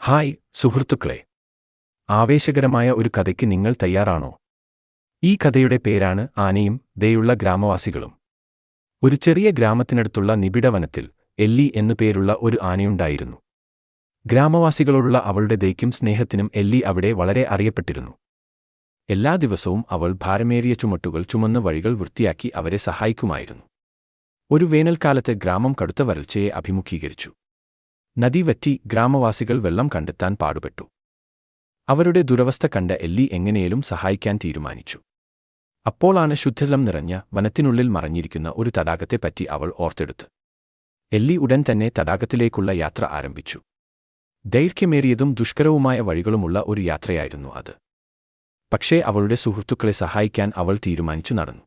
Hi സുഹൃത്തുക്കളെ, ആവേശകരമായ ഒരു കഥയ്ക്ക് നിങ്ങൾ തയ്യാറാണോ? ഈ കഥയുടെ പേരാണ് ആനയും ദയുള്ള ഗ്രാമവാസികളും. ഒരു ചെറിയ ഗ്രാമത്തിനടുത്തുള്ള നിബിഡ വനത്തിൽ എല്ലി എന്നു പേരുള്ള ഒരു ആനയുണ്ടായിരുന്നു. ഗ്രാമവാസികളോടുള്ള അവളുടെ ദയയ്ക്കും സ്നേഹത്തിനും എല്ലി അവിടെ വളരെ അറിയപ്പെട്ടിരുന്നു. എല്ലാ ദിവസവും അവൾ ഭാരമേറിയ ചുമട്ടുകൾ ചുമന്ന് വഴികൾ വൃത്തിയാക്കി അവരെ സഹായിക്കുമായിരുന്നു. ഒരു വേനൽക്കാലത്ത് ഗ്രാമം കടുത്ത വരൾച്ചയെ അഭിമുഖീകരിച്ചു. നദി വറ്റി ഗ്രാമവാസികൾ വെള്ളം കണ്ടെത്താൻ പാടുപെട്ടു. അവരുടെ ദുരവസ്ഥ കണ്ട എല്ലി എങ്ങനെയും സഹായിക്കാൻ തീരുമാനിച്ചു. അപ്പോളാണ് ശുദ്ധജലം നിറഞ്ഞ വനത്തിനുള്ളിൽ മറഞ്ഞിരിക്കുന്ന ഒരു തടാകത്തെപ്പറ്റി അവൾ ഓർത്തെടുത്ത്. എല്ലി ഉടൻ തന്നെ തടാകത്തിലേക്കുള്ള യാത്ര ആരംഭിച്ചു. ദൈർഘ്യമേറിയതും ദുഷ്കരവുമായ വഴികളുമുള്ള ഒരു യാത്രയായിരുന്നു അത്. പക്ഷേ അവളുടെ സുഹൃത്തുക്കളെ സഹായിക്കാൻ അവൾ തീരുമാനിച്ചു നടന്നു.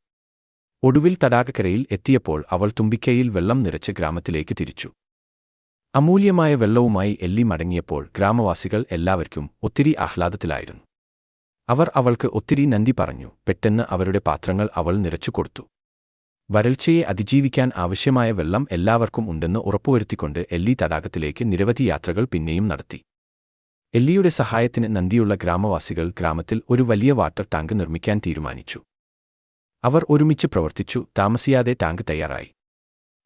ഒടുവിൽ തടാകക്കരയിൽ എത്തിയപ്പോൾ അവൾ തുമ്പിക്കൈയിൽ വെള്ളം നിറച്ച് ഗ്രാമത്തിലേക്ക് തിരിച്ചു. അമൂല്യമായ വെള്ളവുമായി എല്ലി മടങ്ങിയപ്പോൾ ഗ്രാമവാസികൾ എല്ലാവർക്കും ഒത്തിരി ആഹ്ലാദത്തിലായിരുന്നു. അവർ അവൾക്ക് ഒത്തിരി നന്ദി പറഞ്ഞു. പെട്ടെന്ന് അവരുടെ പാത്രങ്ങൾ അവൾ നിറച്ചു കൊടുത്തു. വരൾച്ചയെ അതിജീവിക്കാൻ ആവശ്യമായ വെള്ളം എല്ലാവർക്കും ഉണ്ടെന്ന് ഉറപ്പുവരുത്തിക്കൊണ്ട് എല്ലി തടാകത്തിലേക്ക് നിരവധി യാത്രകൾ പിന്നെയും നടത്തി. എല്ലിയുടെ സഹായത്തിന് നന്ദിയുള്ള ഗ്രാമവാസികൾ ഗ്രാമത്തിൽ ഒരു വലിയ വാട്ടർ ടാങ്ക് നിർമ്മിക്കാൻ തീരുമാനിച്ചു. അവർ ഒരുമിച്ച് പ്രവർത്തിച്ചു. താമസിയാതെ ടാങ്ക് തയ്യാറായി.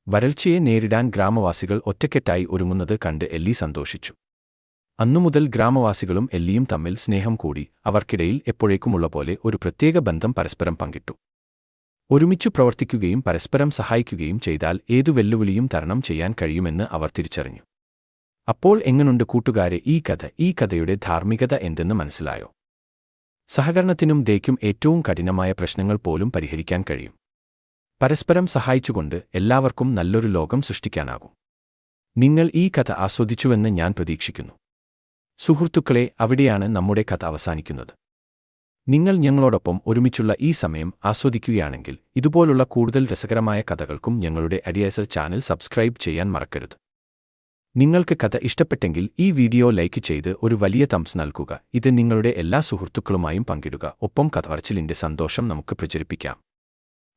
വരൾച്ചയെ നേരിടാൻ ഗ്രാമവാസികൾ ഒറ്റക്കെട്ടായി ഒരുങ്ങുന്നത് കണ്ട് എല്ലി സന്തോഷിച്ചു. അന്നുമുതൽ ഗ്രാമവാസികളും എല്ലിയും തമ്മിൽ സ്നേഹം കൂടി. അവർക്കിടയിൽ എപ്പോഴേക്കുമുള്ള പോലെ ഒരു പ്രത്യേക ബന്ധം പരസ്പരം പങ്കിട്ടു. ഒരുമിച്ചു പ്രവർത്തിക്കുകയും പരസ്പരം സഹായിക്കുകയും ചെയ്താൽ ഏതു വെല്ലുവിളിയും തരണം ചെയ്യാൻ കഴിയുമെന്ന് അവർ തിരിച്ചറിഞ്ഞു. അപ്പോൾ എങ്ങനുണ്ട് കൂട്ടുകാരെ ഈ കഥയുടെ ധാർമ്മികത എന്തെന്ന് മനസ്സിലായോ? സഹകരണത്തിനും ദയയ്ക്കും ഏറ്റവും കഠിനമായ പ്രശ്നങ്ങൾ പോലും പരിഹരിക്കാൻ കഴിയും. പരസ്പരം സഹായിച്ചുകൊണ്ട് എല്ലാവർക്കും നല്ലൊരു ലോകം സൃഷ്ടിക്കാനാകും. നിങ്ങൾ ഈ കഥ ആസ്വദിച്ചുവെന്ന് ഞാൻ പ്രതീക്ഷിക്കുന്നു. സുഹൃത്തുക്കളെ, അവിടെയാണ് നമ്മുടെ കഥ അവസാനിക്കുന്നത്. നിങ്ങൾ ഞങ്ങളോടൊപ്പം ഒരുമിച്ചുള്ള ഈ സമയം ആസ്വദിക്കുകയാണെങ്കിൽ ഇതുപോലുള്ള കൂടുതൽ രസകരമായ കഥകൾക്കും ഞങ്ങളുടെ അഡിയാസൽ ചാനൽ സബ്സ്ക്രൈബ് ചെയ്യാൻ മറക്കരുത്. നിങ്ങൾക്ക് കഥ ഇഷ്ടപ്പെട്ടെങ്കിൽ ഈ വീഡിയോ ലൈക്ക് ചെയ്ത് ഒരു വലിയ തംസ് നൽകുക. ഇത് നിങ്ങളുടെ എല്ലാ സുഹൃത്തുക്കളുമായും പങ്കിടുക. ഒപ്പം കഥ പറച്ചിലിന്റെ സന്തോഷം നമുക്ക് പ്രചരിപ്പിക്കാം.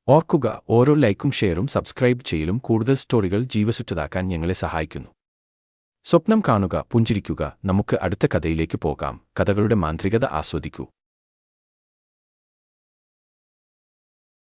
ഓർക്കുക, ഓരോ ലൈക്കും ഷെയറും സബ്സ്ക്രൈബ് ചെയ്യലും കൂടുതൽ സ്റ്റോറികൾ ജീവസുറ്റതാക്കാൻ ഞങ്ങളെ സഹായിക്കുന്നു. സ്വപ്നം കാണുക, പുഞ്ചിരിക്കുക. നമുക്ക് അടുത്ത കഥയിലേക്ക് പോകാം. കഥകളുടെ മാന്ത്രികത ആസ്വദിക്കൂ.